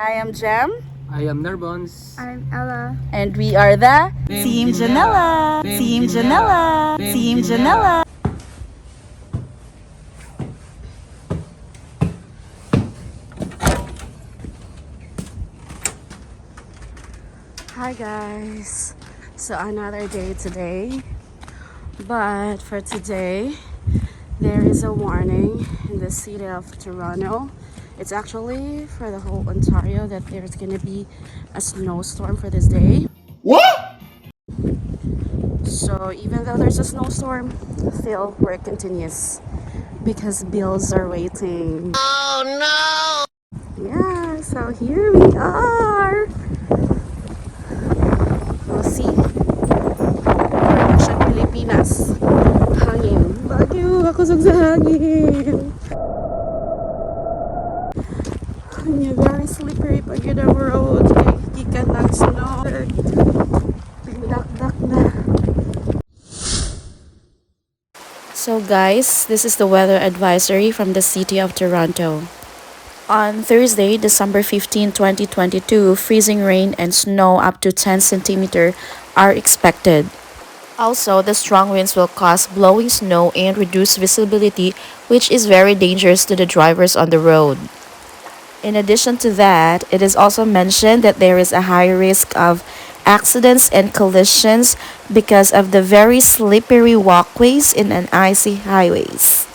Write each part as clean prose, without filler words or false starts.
I am Jem. I am Nerbons. I'm Ella. And we are the Team Janela. Team Janela. Team Janela. Hi guys. So another day today. But for today, there is a warning in the city of Toronto. It's actually for the whole Ontario that there's gonna be a snowstorm for this day. What? So even though there's a snowstorm, still work continues because bills are waiting. Oh no! Yeah, so here we are. We'll see. Production Pilipinas. Hangin. Bagyo, ako sa hangin. Very slippery pag yun ang road. Gikan ng snow. Dakdak na. So guys, this is the weather advisory from the city of Toronto. On Thursday, December 15, 2022, freezing rain and snow up to 10 centimeter are expected. Also, the strong winds will cause blowing snow and reduce visibility, which is very dangerous to the drivers on the road. In addition to that, it is also mentioned that there is a high risk of accidents and collisions because of the very slippery walkways in an icy highways.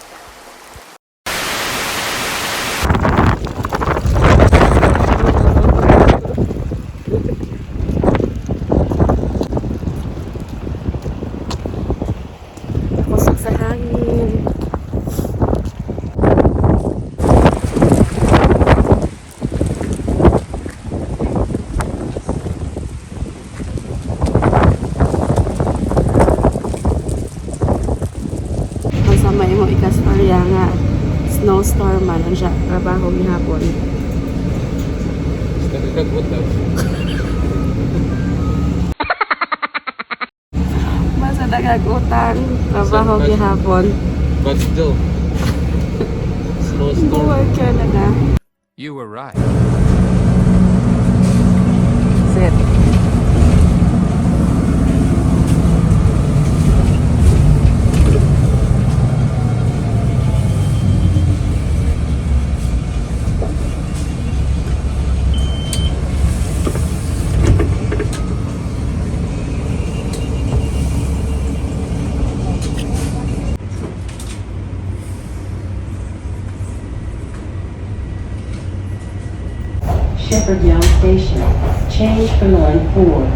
Kusog sa hangin. May mo ikastorya nga snowstorm man ang siya trabaho gihapon. Masa nagagutang trabaho gihapon. But still, snowstorm. Buhay Canada. You were right. Sit. Shepherd Young Station. Change for line 4.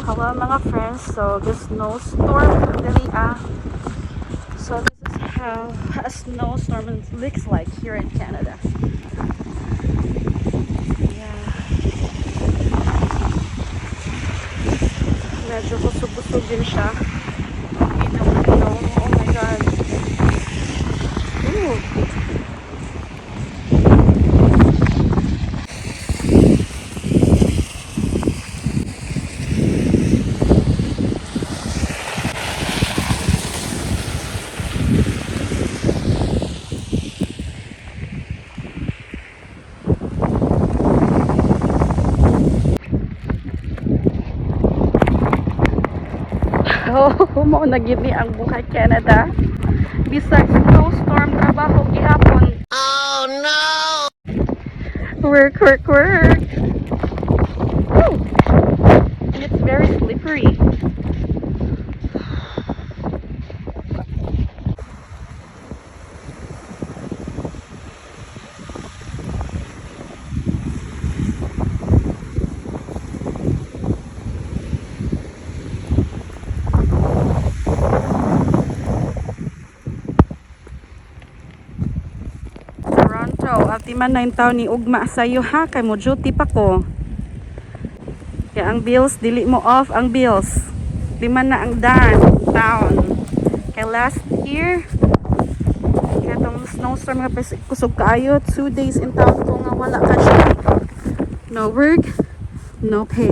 Hello mga friends, so the snowstorm really so this is how a snowstorm looks like here in Canada. Yeah. Medyo kusog-kusog din siya. Oh my god. Ooh. Oh, mo na gid ni ang buhay Canada. Besides snowstorm, trabaho gihapon. Oh no! Work, work, work. Woo! And it's very slippery. Toronto, ati man 9 taon ni ugma sayo ha, kay mo duty pa ko. Kaya ang bills, dili mo off ang bills. Lima na ang town. Kaya last year, kaya itong snowstorm nga kusog kaayo, 2 days in town ko nga wala ka siya. No work, no pay.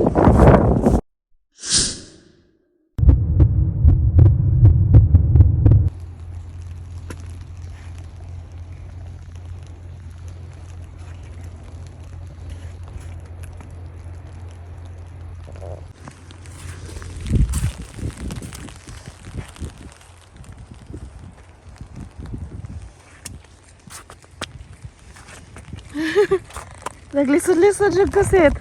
Naglisod-lisod yung kasit.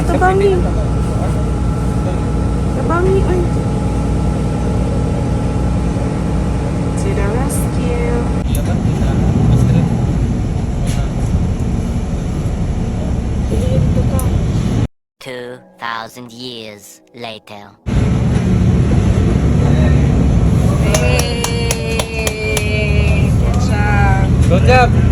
Tabangi. Tabangi, ay. To the rescue. 2,000 years later. Hey! Good job. Good job.